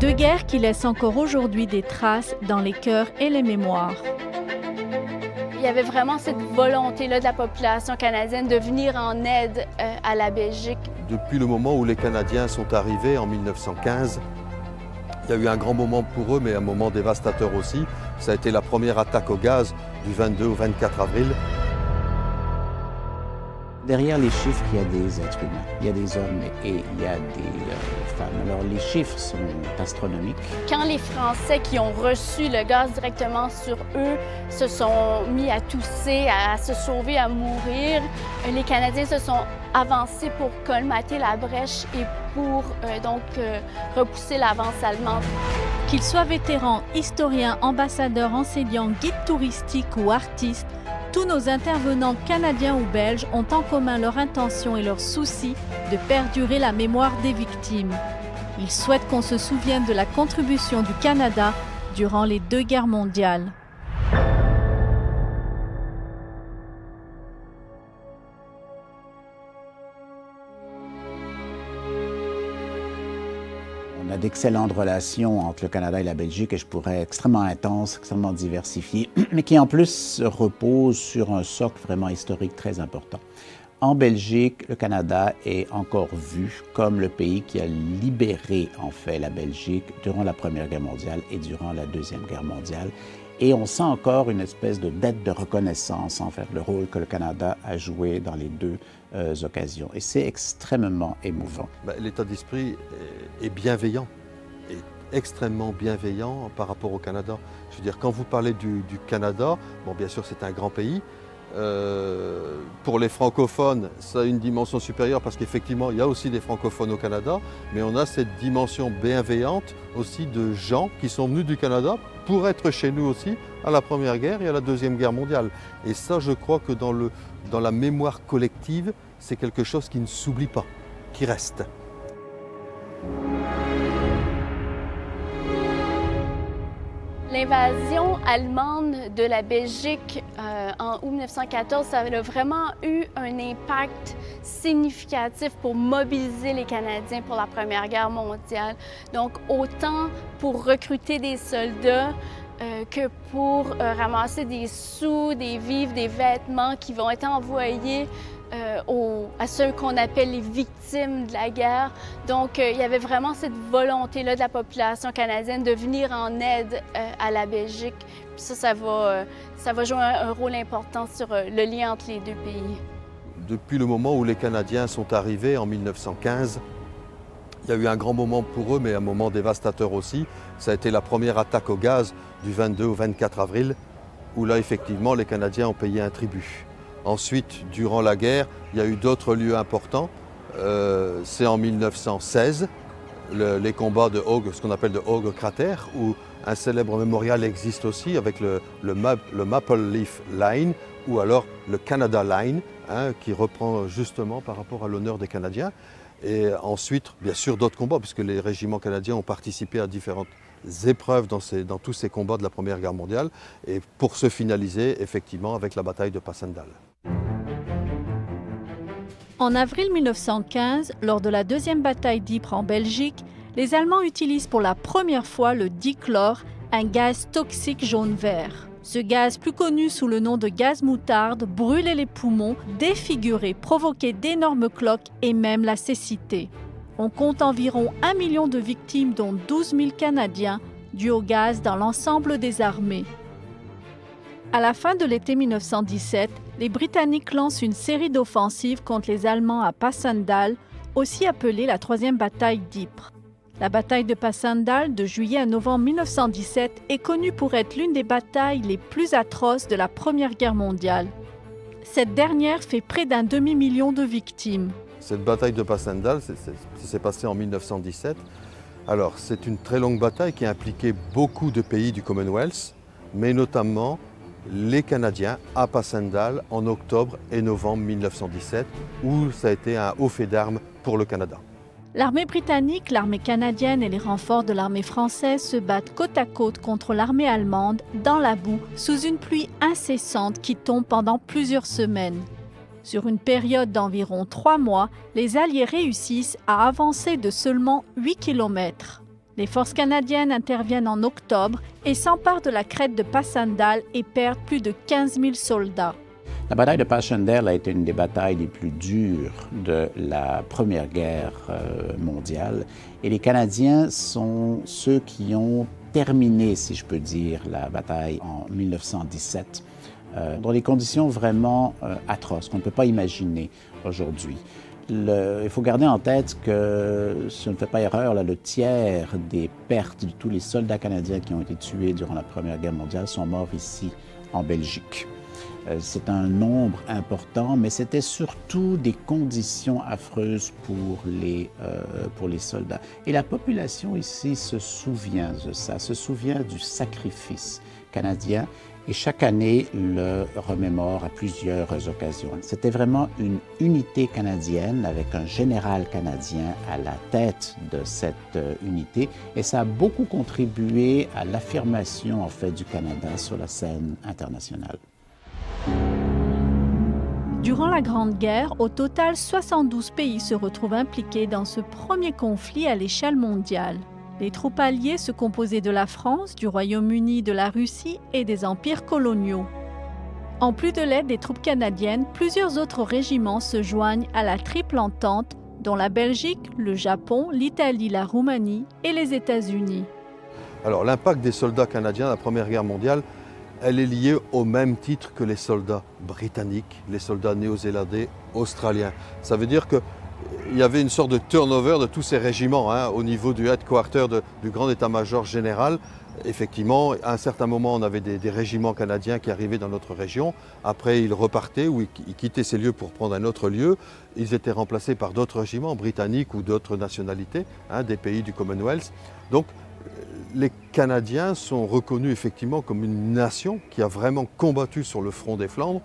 Deux guerres qui laissent encore aujourd'hui des traces dans les cœurs et les mémoires. Il y avait vraiment cette volonté-là de la population canadienne de venir en aide à la Belgique. Depuis le moment où les Canadiens sont arrivés en 1915, il y a eu un grand moment pour eux, mais un moment dévastateur aussi. Ça a été la première attaque au gaz du 22 au 24 avril. Derrière les chiffres, il y a des êtres humains, il y a des hommes et il y a des femmes. Alors les chiffres sont astronomiques. Quand les Français qui ont reçu le gaz directement sur eux se sont mis à tousser, à se sauver, à mourir, les Canadiens se sont avancés pour colmater la brèche et pour repousser l'avance allemande. Qu'ils soient vétérans, historiens, ambassadeurs, enseignants, guides touristiques ou artistes, tous nos intervenants canadiens ou belges ont en commun leur intention et leur souci de perdurer la mémoire des victimes. Ils souhaitent qu'on se souvienne de la contribution du Canada durant les deux guerres mondiales. On a d'excellentes relations entre le Canada et la Belgique, et je pourrais extrêmement intenses, extrêmement diversifiées, mais qui en plus reposent sur un socle vraiment historique très important. En Belgique, le Canada est encore vu comme le pays qui a libéré en fait la Belgique durant la Première Guerre mondiale et durant la Deuxième Guerre mondiale. Et on sent encore une espèce de dette de reconnaissance envers le rôle que le Canada a joué dans les deux occasions. Et c'est extrêmement émouvant. L'état d'esprit est bienveillant, est extrêmement bienveillant par rapport au Canada. Je veux dire, quand vous parlez du Canada, bon, bien sûr c'est un grand pays. Pour les francophones, ça a une dimension supérieure parce qu'effectivement, il y a aussi des francophones au Canada, mais on a cette dimension bienveillante aussi de gens qui sont venus du Canada pour être chez nous aussi à la Première Guerre et à la Deuxième Guerre mondiale. Et ça, je crois que dans la mémoire collective, c'est quelque chose qui ne s'oublie pas, qui reste. L'invasion allemande de la Belgique en août 1914, ça a vraiment eu un impact significatif pour mobiliser les Canadiens pour la Première Guerre mondiale. Donc autant pour recruter des soldats que pour ramasser des sous, des vivres, des vêtements qui vont être envoyés à ceux qu'on appelle les victimes de la guerre. Donc, il y avait vraiment cette volonté-là de la population canadienne de venir en aide à la Belgique. Puis ça va jouer un rôle important sur le lien entre les deux pays. Depuis le moment où les Canadiens sont arrivés en 1915, il y a eu un grand moment pour eux, mais un moment dévastateur aussi. Ça a été la première attaque au gaz du 22 au 24 avril, où là, effectivement, les Canadiens ont payé un tribut. Ensuite, durant la guerre, il y a eu d'autres lieux importants. C'est en 1916, les combats de Hogue, ce qu'on appelle de Hogue Cratère, où un célèbre mémorial existe aussi avec le Maple Leaf Line, ou alors le Canada Line, qui reprend justement par rapport à l'honneur des Canadiens. Et ensuite, bien sûr, d'autres combats, puisque les régiments canadiens ont participé à différentes épreuves dans tous ces combats de la Première Guerre mondiale, et pour se finaliser effectivement avec la bataille de Passchendaele. En avril 1915, lors de la deuxième bataille d'Ypres en Belgique, les Allemands utilisent pour la première fois le dichlore, un gaz toxique jaune-vert. Ce gaz, plus connu sous le nom de gaz moutarde, brûlait les poumons, défigurait, provoquait d'énormes cloques et même la cécité. On compte environ 1 million de victimes, dont 12 000 Canadiens, dus au gaz dans l'ensemble des armées. À la fin de l'été 1917, les Britanniques lancent une série d'offensives contre les Allemands à Passchendaele, aussi appelée la troisième bataille d'Ypres. La bataille de Passchendaele de juillet à novembre 1917 est connue pour être l'une des batailles les plus atroces de la Première Guerre mondiale. Cette dernière fait près d'un demi-million de victimes. Cette bataille de Passchendaele, ça s'est passé en 1917. Alors, c'est une très longue bataille qui a impliqué beaucoup de pays du Commonwealth, mais notamment les Canadiens à Passchendaele en octobre et novembre 1917, où ça a été un haut fait d'armes pour le Canada. L'armée britannique, l'armée canadienne et les renforts de l'armée française se battent côte à côte contre l'armée allemande dans la boue, sous une pluie incessante qui tombe pendant plusieurs semaines. Sur une période d'environ 3 mois, les Alliés réussissent à avancer de seulement 8 km. Les forces canadiennes interviennent en octobre et s'emparent de la crête de Passchendaele et perdent plus de 15 000 soldats. La bataille de Passchendaele a été une des batailles les plus dures de la Première Guerre mondiale. Et les Canadiens sont ceux qui ont terminé, si je peux dire, la bataille en 1917, dans des conditions vraiment atroces qu'on ne peut pas imaginer aujourd'hui. Il faut garder en tête que, si on ne fait pas erreur, le tiers des pertes de tous les soldats canadiens qui ont été tués durant la Première Guerre mondiale sont morts ici, en Belgique. C'est un nombre important, mais c'était surtout des conditions affreuses pour les soldats. Et la population ici se souvient de ça, se souvient du sacrifice canadien et chaque année le remémore à plusieurs occasions. C'était vraiment une unité canadienne avec un général canadien à la tête de cette unité et ça a beaucoup contribué à l'affirmation en fait du Canada sur la scène internationale. Durant la Grande Guerre, au total, 72 pays se retrouvent impliqués dans ce premier conflit à l'échelle mondiale. Les troupes alliées se composaient de la France, du Royaume-Uni, de la Russie et des empires coloniaux. En plus de l'aide des troupes canadiennes, plusieurs autres régiments se joignent à la Triple Entente, dont la Belgique, le Japon, l'Italie, la Roumanie et les États-Unis. Alors l'impact des soldats canadiens à la Première Guerre mondiale, elle est liée au même titre que les soldats britanniques, les soldats néo-zélandais, australiens. Ça veut dire qu'il y avait une sorte de turnover de tous ces régiments au niveau du headquarter du grand état-major général. Effectivement, à un certain moment, on avait des régiments canadiens qui arrivaient dans notre région. Après, ils repartaient ou ils quittaient ces lieux pour prendre un autre lieu. Ils étaient remplacés par d'autres régiments britanniques ou d'autres nationalités, des pays du Commonwealth. Donc, les Canadiens sont reconnus effectivement comme une nation qui a vraiment combattu sur le front des Flandres,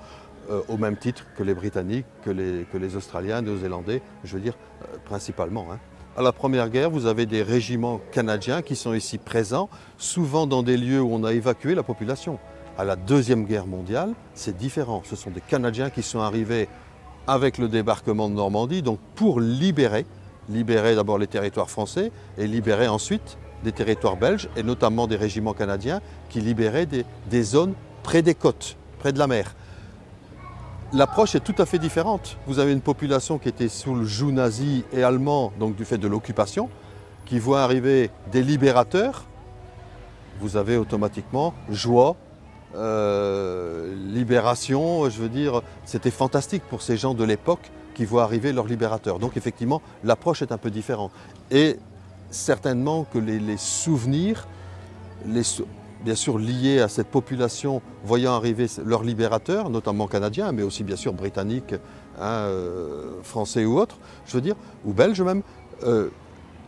au même titre que les Britanniques, que les Australiens, Néo-Zélandais, je veux dire principalement. À la Première Guerre, vous avez des régiments canadiens qui sont ici présents, souvent dans des lieux où on a évacué la population. À la Deuxième Guerre mondiale, c'est différent. Ce sont des Canadiens qui sont arrivés avec le débarquement de Normandie, donc pour libérer d'abord les territoires français et libérer ensuite des territoires belges et notamment des régiments canadiens qui libéraient des zones près des côtes, près de la mer. L'approche est tout à fait différente. Vous avez une population qui était sous le joug nazi et allemand, donc du fait de l'occupation, qui voit arriver des libérateurs. Vous avez automatiquement joie, libération, je veux dire, c'était fantastique pour ces gens de l'époque qui voient arriver leurs libérateurs. Donc effectivement, l'approche est un peu différente. Et certainement que les souvenirs, bien sûr liés à cette population voyant arriver leurs libérateurs, notamment canadiens, mais aussi bien sûr britanniques, français ou autres, je veux dire, ou belges même,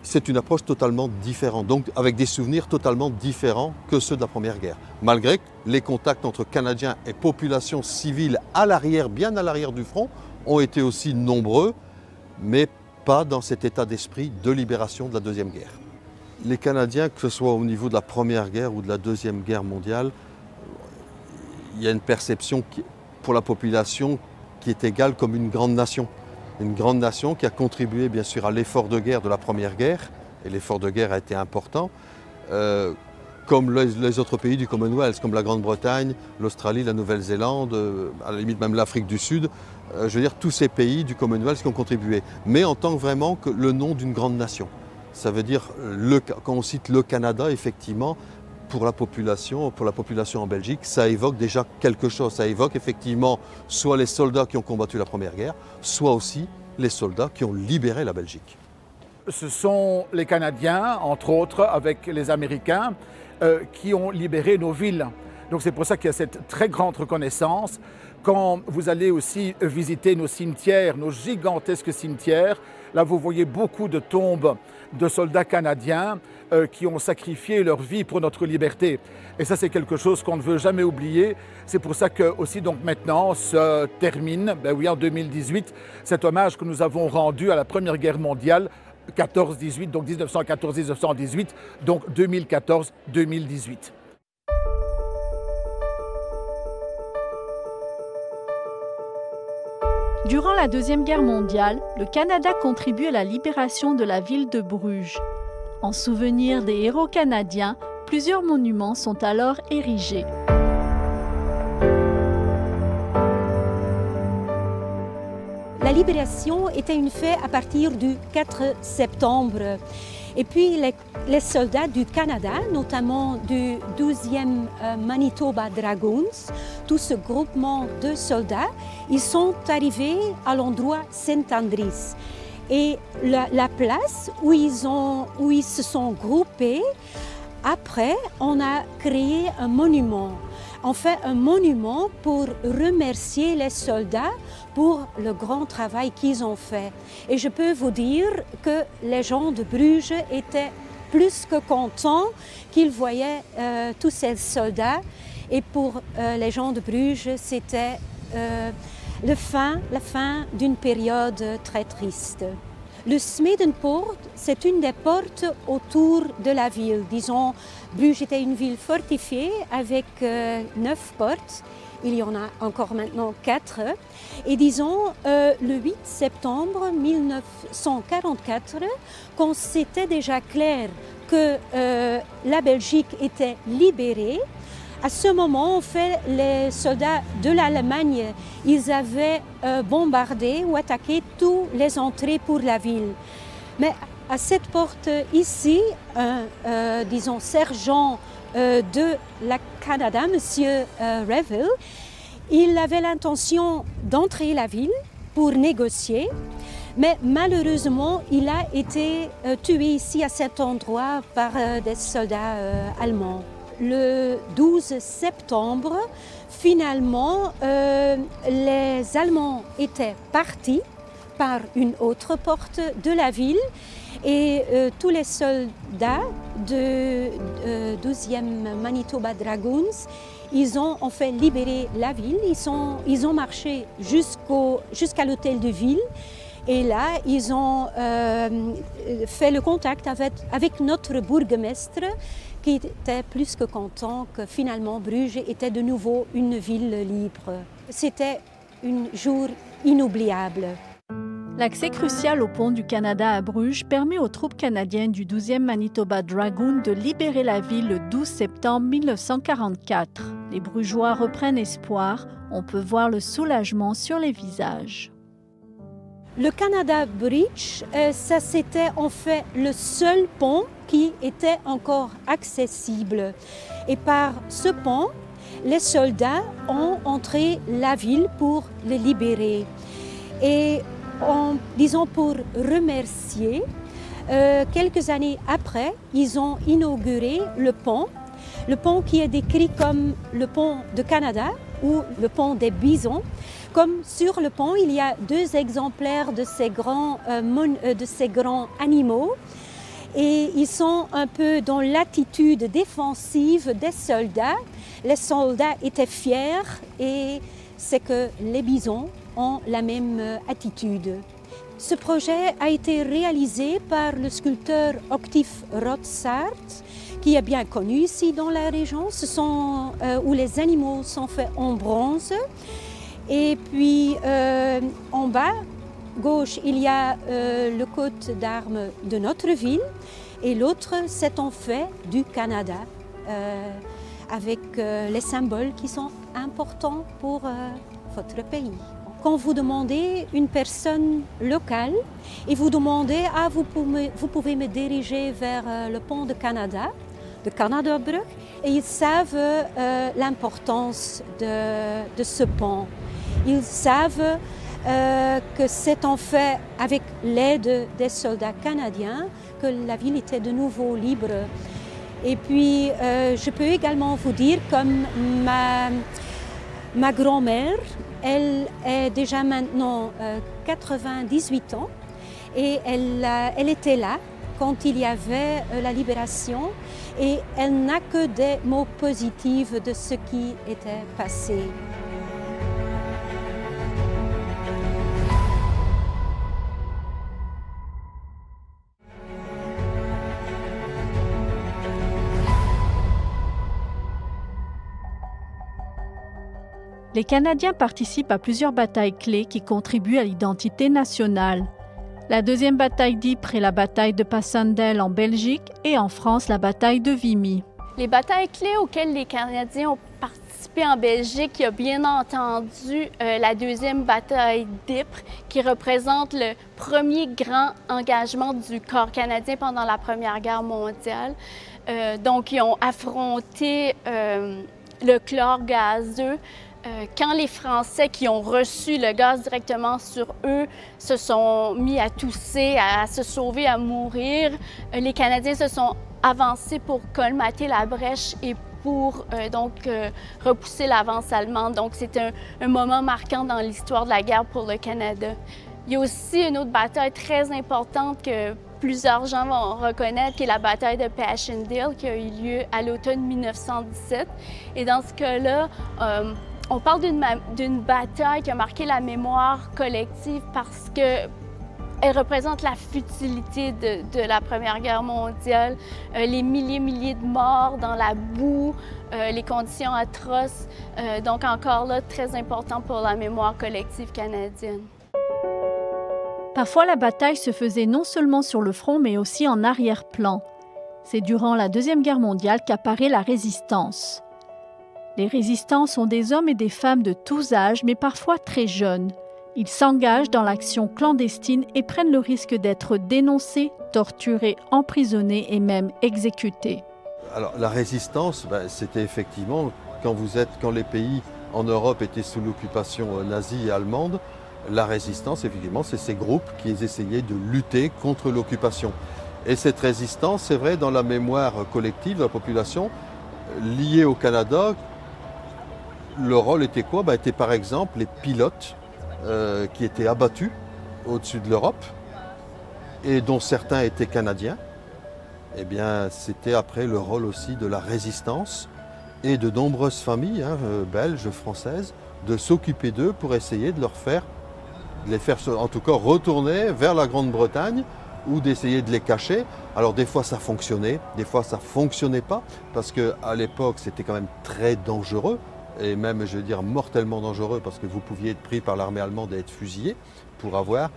c'est une approche totalement différente, donc avec des souvenirs totalement différents que ceux de la Première Guerre. Malgré que les contacts entre Canadiens et population civile à l'arrière, bien à l'arrière du front, ont été aussi nombreux, mais pas dans cet état d'esprit de libération de la Deuxième Guerre. Les Canadiens, que ce soit au niveau de la Première Guerre ou de la Deuxième Guerre mondiale, il y a une perception pour la population qui est égale comme une grande nation. Une grande nation qui a contribué bien sûr à l'effort de guerre de la Première Guerre, et l'effort de guerre a été important, comme les autres pays du Commonwealth, comme la Grande-Bretagne, l'Australie, la Nouvelle-Zélande, à la limite même l'Afrique du Sud, je veux dire tous ces pays du Commonwealth qui ont contribué, mais en tant que vraiment que le nom d'une grande nation. Ça veut dire, quand on cite le Canada, effectivement, pour la population en Belgique, ça évoque déjà quelque chose. Ça évoque effectivement soit les soldats qui ont combattu la Première Guerre, soit aussi les soldats qui ont libéré la Belgique. Ce sont les Canadiens, entre autres, avec les Américains, qui ont libéré nos villes. Donc c'est pour ça qu'il y a cette très grande reconnaissance. Quand vous allez aussi visiter nos cimetières, nos gigantesques cimetières, là vous voyez beaucoup de tombes de soldats canadiens qui ont sacrifié leur vie pour notre liberté. Et ça c'est quelque chose qu'on ne veut jamais oublier. C'est pour ça que aussi donc maintenant se termine, en 2018, cet hommage que nous avons rendu à la Première Guerre mondiale, 14-18, donc 1914-1918, donc 2014-2018. Durant la Deuxième Guerre mondiale, le Canada contribue à la libération de la ville de Bruges. En souvenir des héros canadiens, plusieurs monuments sont alors érigés. La libération était une fête à partir du 4 septembre. Et puis les soldats du Canada, notamment du 12e Manitoba Dragoons, tout ce groupement de soldats, ils sont arrivés à l'endroit Saint-Andris. Et la place où ils se sont groupés, après, on a créé un monument. On fait un monument pour remercier les soldats pour le grand travail qu'ils ont fait. Et je peux vous dire que les gens de Bruges étaient plus que contents qu'ils voyaient tous ces soldats. Et pour les gens de Bruges, c'était la fin d'une période très triste. Le Smedenpoort, c'est une des portes autour de la ville. Disons, Bruges était une ville fortifiée avec 9 portes. Il y en a encore maintenant 4. Et disons, le 8 septembre 1944, quand c'était déjà clair que la Belgique était libérée, à ce moment, en fait, les soldats de l'Allemagne, ils avaient bombardé ou attaqué toutes les entrées pour la ville. Mais à cette porte ici, disons, sergent de la Canada, M. Revel, il avait l'intention d'entrer la ville pour négocier, mais malheureusement, il a été tué ici à cet endroit par des soldats allemands. Le 12 septembre, finalement, les Allemands étaient partis par une autre porte de la ville et tous les soldats de 12e Manitoba Dragoons, ils ont en fait libéré la ville, ils ont marché jusqu'à l'hôtel de ville. Et là, ils ont fait le contact avec notre bourgmestre qui était plus que content que finalement Bruges était de nouveau une ville libre. C'était un jour inoubliable. L'accès crucial au pont du Canada à Bruges permet aux troupes canadiennes du 12e Manitoba Dragoon de libérer la ville le 12 septembre 1944. Les Brugeois reprennent espoir. On peut voir le soulagement sur les visages. Le Canada Bridge, ça c'était en fait le seul pont qui était encore accessible. Et par ce pont, les soldats ont entré la ville pour le libérer. Et disons pour remercier, quelques années après, ils ont inauguré le pont qui est décrit comme le pont de Canada ou le pont des Bisons. Comme sur le pont, il y a 2 exemplaires de ces grands animaux et ils sont un peu dans l'attitude défensive des soldats. Les soldats étaient fiers et c'est que les bisons ont la même attitude. Ce projet a été réalisé par le sculpteur Octif Rotsart, qui est bien connu ici dans la région. Ce sont où les animaux sont faits en bronze. Et puis en bas, gauche, il y a le coat d'armes de notre ville et l'autre, c'est en fait du Canada, avec les symboles qui sont importants pour votre pays. Quand vous demandez une personne locale et vous demandez « Ah, vous pouvez me diriger vers le pont de Canada Brug », et ils savent l'importance de ce pont. Ils savent que c'est en fait avec l'aide des soldats canadiens que la ville était de nouveau libre. Et puis, je peux également vous dire, comme ma grand-mère, elle est déjà maintenant 98 ans et elle était là quand il y avait la libération et elle n'a que des mots positifs de ce qui était passé. Les Canadiens participent à plusieurs batailles clés qui contribuent à l'identité nationale. La deuxième bataille d'Ypres est la bataille de Passchendaele en Belgique et en France la bataille de Vimy. Les batailles clés auxquelles les Canadiens ont participé en Belgique, il y a bien entendu la deuxième bataille d'Ypres, qui représente le premier grand engagement du corps canadien pendant la Première Guerre mondiale. Donc, ils ont affronté le chlore gazeux. Quand les Français qui ont reçu le gaz directement sur eux se sont mis à tousser, à se sauver, à mourir, les Canadiens se sont avancés pour colmater la brèche et pour repousser l'avance allemande. Donc, c'est un moment marquant dans l'histoire de la guerre pour le Canada. Il y a aussi une autre bataille très importante que plusieurs gens vont reconnaître, qui est la bataille de Passchendaele, qui a eu lieu à l'automne 1917. Et dans ce cas-là, on parle d'une bataille qui a marqué la mémoire collective parce qu'elle représente la futilité de la Première Guerre mondiale, les milliers de morts dans la boue, les conditions atroces. Donc encore là, très important pour la mémoire collective canadienne. Parfois, la bataille se faisait non seulement sur le front, mais aussi en arrière-plan. C'est durant la Deuxième Guerre mondiale qu'apparaît la résistance. Les résistants sont des hommes et des femmes de tous âges, mais parfois très jeunes. Ils s'engagent dans l'action clandestine et prennent le risque d'être dénoncés, torturés, emprisonnés et même exécutés. Alors, la résistance, c'était effectivement quand les pays en Europe étaient sous l'occupation nazie et allemande, la résistance, effectivement, c'est ces groupes qui essayaient de lutter contre l'occupation. Et cette résistance, c'est vrai, dans la mémoire collective de la population, liée au Canada, le rôle était quoi? Était par exemple les pilotes qui étaient abattus au-dessus de l'Europe et dont certains étaient canadiens. Eh bien, c'était après le rôle aussi de la résistance et de nombreuses familles belges, françaises, de s'occuper d'eux pour essayer de les faire en tout cas retourner vers la Grande-Bretagne ou d'essayer de les cacher. Alors des fois ça fonctionnait, des fois ça ne fonctionnait pas, parce qu'à l'époque c'était quand même très dangereux, et même je veux dire mortellement dangereux, parce que vous pouviez être pris par l'armée allemande et être fusillé pour avoir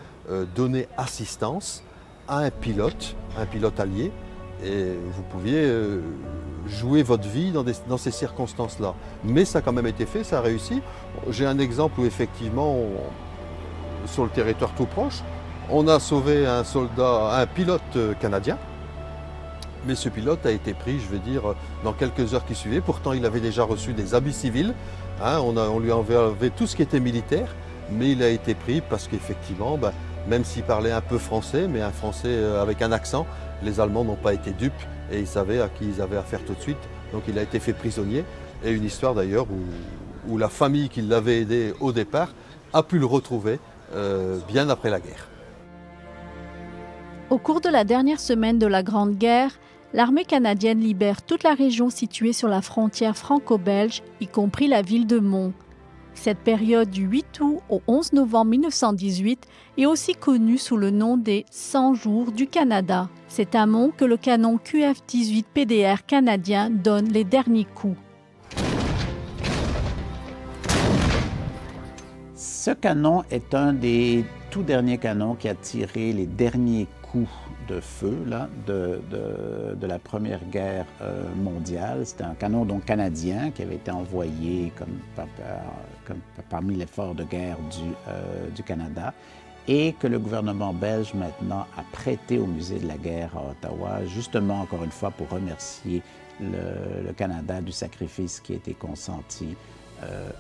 donné assistance à un pilote allié, et vous pouviez jouer votre vie dans ces circonstances-là. Mais ça a quand même été fait, ça a réussi. J'ai un exemple où effectivement, sur le territoire tout proche, on a sauvé un pilote canadien, mais ce pilote a été pris, je veux dire, dans quelques heures qui suivaient. Pourtant, il avait déjà reçu des habits civils, on lui a enlevé tout ce qui était militaire, mais il a été pris parce qu'effectivement, même s'il parlait un peu français, mais un français avec un accent, les Allemands n'ont pas été dupes et ils savaient à qui ils avaient affaire tout de suite. Donc il a été fait prisonnier. Et une histoire d'ailleurs où la famille qui l'avait aidé au départ a pu le retrouver bien après la guerre. Au cours de la dernière semaine de la Grande Guerre, l'armée canadienne libère toute la région située sur la frontière franco-belge, y compris la ville de Mons. Cette période du 8 août au 11 novembre 1918 est aussi connue sous le nom des 100 jours du Canada. C'est à Mons que le canon QF-18 PDR canadien donne les derniers coups. Ce canon est un des tout derniers canons qui a tiré les derniers coups de feu de la Première Guerre mondiale. C'était un canon donc canadien qui avait été envoyé comme parmi l'effort de guerre du Canada et que le gouvernement belge maintenant a prêté au Musée de la guerre à Ottawa, justement encore une fois pour remercier le Canada du sacrifice qui a été consenti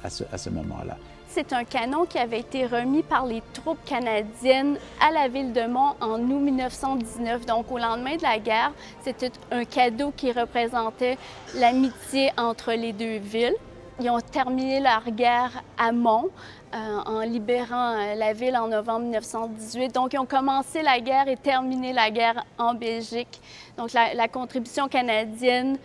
à ce moment-là. C'est un canon qui avait été remis par les troupes canadiennes à la ville de Mons en août 1919. Donc, au lendemain de la guerre, c'était un cadeau qui représentait l'amitié entre les deux villes. Ils ont terminé leur guerre à Mons en libérant la ville en novembre 1918. Donc, ils ont commencé la guerre et terminé la guerre en Belgique. Donc, la contribution canadienne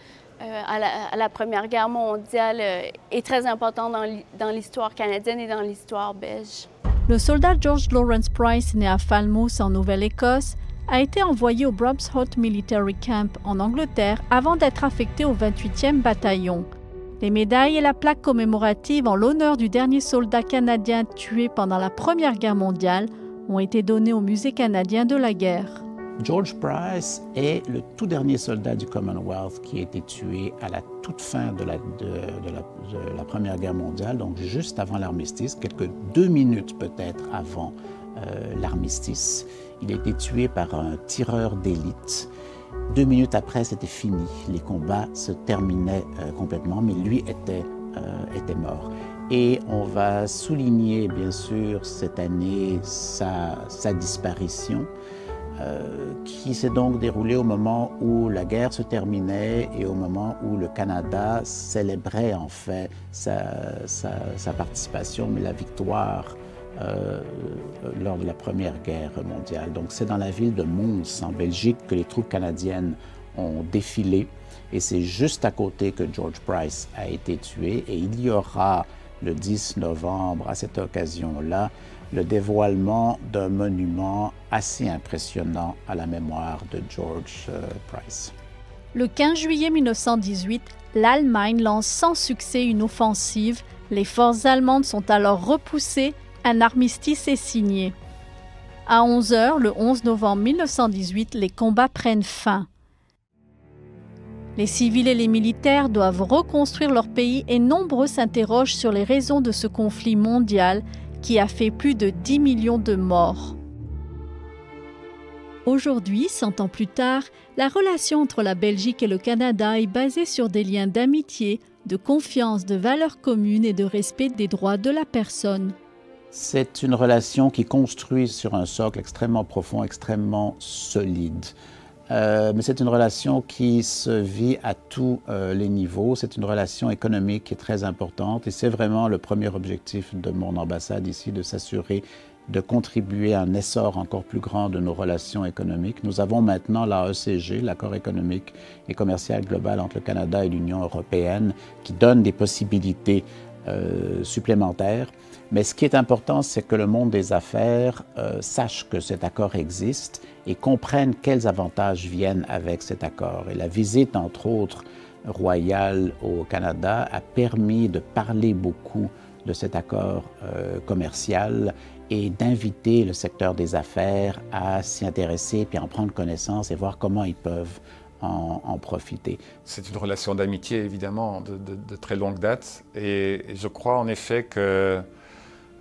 à la Première Guerre mondiale est très importante dans l'histoire canadienne et dans l'histoire belge. Le soldat George Lawrence Price, né à Falmouth en Nouvelle-Écosse, a été envoyé au Bromsgrove Military Camp en Angleterre avant d'être affecté au 28e bataillon. Les médailles et la plaque commémorative en l'honneur du dernier soldat canadien tué pendant la Première Guerre mondiale ont été donnés au Musée canadien de la guerre. George Price est le tout dernier soldat du Commonwealth qui a été tué à la toute fin de la Première Guerre mondiale, donc juste avant l'armistice, quelques 2 minutes peut-être avant l'armistice. Il a été tué par un tireur d'élite. 2 minutes après, c'était fini. Les combats se terminaient complètement, mais lui était mort. Et on va souligner, bien sûr, cette année, sa disparition, qui s'est donc déroulée au moment où la guerre se terminait et au moment où le Canada célébrait en fait sa participation, mais la victoire lors de la Première Guerre mondiale. Donc c'est dans la ville de Mons, en Belgique, que les troupes canadiennes ont défilé et c'est juste à côté que George Price a été tué et il y aura le 10 novembre, à cette occasion-là, le dévoilement d'un monument assez impressionnant à la mémoire de George Price. Le 15 juillet 1918, l'Allemagne lance sans succès une offensive. Les forces allemandes sont alors repoussées. Un armistice est signé. À 11 h, le 11 novembre 1918, les combats prennent fin. Les civils et les militaires doivent reconstruire leur pays et nombreux s'interrogent sur les raisons de ce conflit mondial qui a fait plus de 10 millions de morts. Aujourd'hui, 100 ans plus tard, la relation entre la Belgique et le Canada est basée sur des liens d'amitié, de confiance, de valeurs communes et de respect des droits de la personne. C'est une relation qui construit sur un socle extrêmement profond, extrêmement solide. Mais c'est une relation qui se vit à tous les niveaux. C'est une relation économique qui est très importante et c'est vraiment le premier objectif de mon ambassade ici, de s'assurer de contribuer à un essor encore plus grand de nos relations économiques. Nous avons maintenant l'AECG, l'accord économique et commercial global entre le Canada et l'Union européenne, qui donne des possibilités supplémentaires. Mais ce qui est important, c'est que le monde des affaires sache que cet accord existe et comprenne quels avantages viennent avec cet accord. Et la visite, entre autres, royale au Canada a permis de parler beaucoup de cet accord commercial et d'inviter le secteur des affaires à s'y intéresser, puis à en prendre connaissance et voir comment ils peuvent en profiter. C'est une relation d'amitié, évidemment, de très longue date. Et je crois en effet que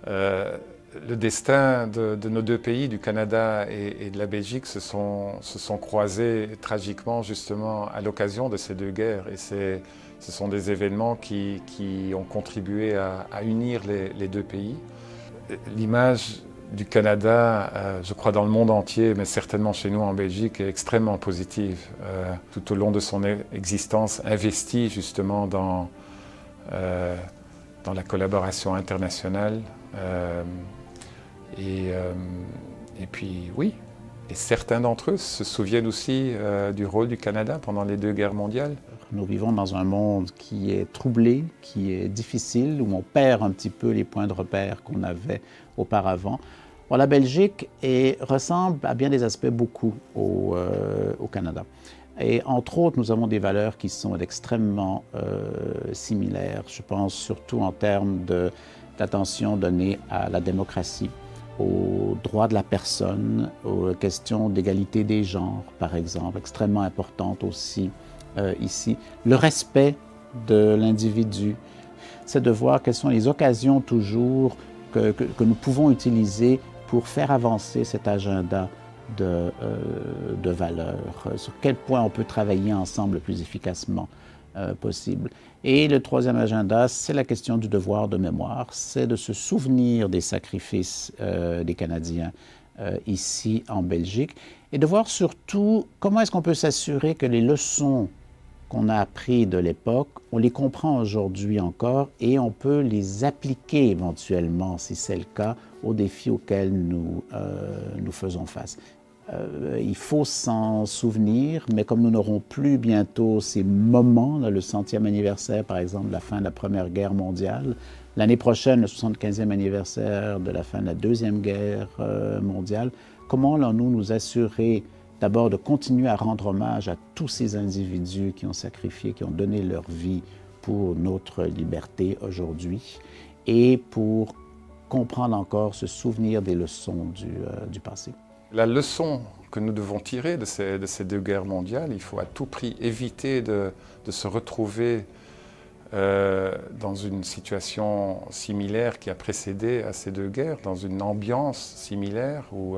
le destin de nos deux pays, du Canada et de la Belgique, se sont croisés tragiquement, justement, à l'occasion de ces deux guerres. Et ce sont des événements qui ont contribué à unir les deux pays. L'image du Canada, je crois dans le monde entier, mais certainement chez nous en Belgique, est extrêmement positive. Tout au long de son existence, investie justement dans la collaboration internationale. Et puis oui, et certains d'entre eux se souviennent aussi du rôle du Canada pendant les deux guerres mondiales. Nous vivons dans un monde qui est troublé, qui est difficile, où on perd un petit peu les points de repère qu'on avait auparavant. Bon, la Belgique ressemble à bien des aspects beaucoup au Canada. Et entre autres, nous avons des valeurs qui sont extrêmement similaires. Je pense surtout en termes d'attention donnée à la démocratie, aux droits de la personne, aux questions d'égalité des genres, par exemple, extrêmement importantes aussi ici. Le respect de l'individu, c'est de voir quelles sont les occasions toujours que nous pouvons utiliser pour faire avancer cet agenda de valeurs, sur quel point on peut travailler ensemble le plus efficacement possible. Et le troisième agenda, c'est la question du devoir de mémoire, c'est de se souvenir des sacrifices des Canadiens ici en Belgique et de voir surtout comment est-ce qu'on peut s'assurer que les leçons qu'on a apprises de l'époque, on les comprend aujourd'hui encore et on peut les appliquer éventuellement, si c'est le cas, aux défis auxquels nous faisons face. Il faut s'en souvenir, mais comme nous n'aurons plus bientôt ces moments, là, le 100e anniversaire par exemple de la fin de la Première Guerre mondiale, l'année prochaine le 75e anniversaire de la fin de la Deuxième Guerre mondiale, comment allons-nous nous assurer d'abord de continuer à rendre hommage à tous ces individus qui ont sacrifié, qui ont donné leur vie pour notre liberté aujourd'hui et pour comprendre encore, se souvenir des leçons du passé. La leçon que nous devons tirer de ces deux guerres mondiales, il faut à tout prix éviter de se retrouver dans une situation similaire qui a précédé à ces deux guerres, dans une ambiance similaire où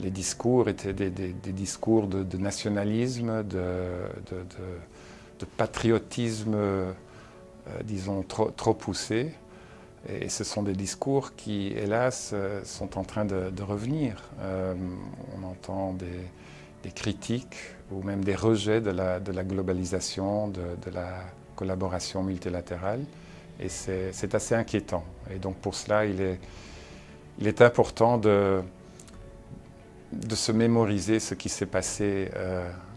les discours étaient des discours de nationalisme, de patriotisme, disons, trop poussés. Et ce sont des discours qui, hélas, sont en train de revenir. On entend des critiques ou même des rejets de la globalisation, de la collaboration multilatérale. Et c'est assez inquiétant. Et donc pour cela, il est important de se mémoriser ce qui s'est passé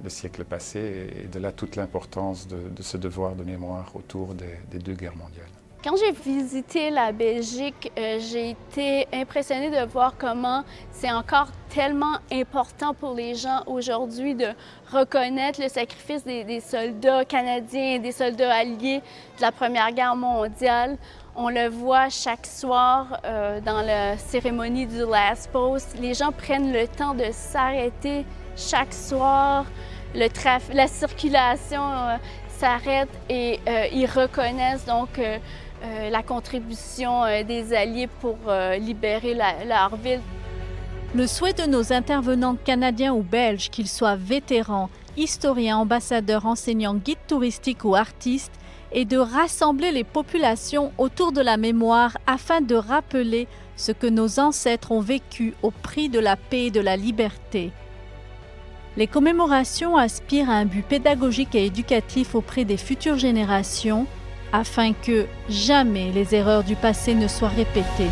le siècle passé. Et de là toute l'importance de ce devoir de mémoire autour des deux guerres mondiales. Quand j'ai visité la Belgique, j'ai été impressionnée de voir comment c'est encore tellement important pour les gens aujourd'hui de reconnaître le sacrifice des soldats canadiens et des soldats alliés de la Première Guerre mondiale. On le voit chaque soir dans la cérémonie du Last Post. Les gens prennent le temps de s'arrêter chaque soir. La circulation s'arrête et ils reconnaissent donc la contribution des Alliés pour libérer leur ville. Le souhait de nos intervenants canadiens ou belges, qu'ils soient vétérans, historiens, ambassadeurs, enseignants, guides touristiques ou artistes, est de rassembler les populations autour de la mémoire afin de rappeler ce que nos ancêtres ont vécu au prix de la paix et de la liberté. Les commémorations aspirent à un but pédagogique et éducatif auprès des futures générations, afin que jamais les erreurs du passé ne soient répétées.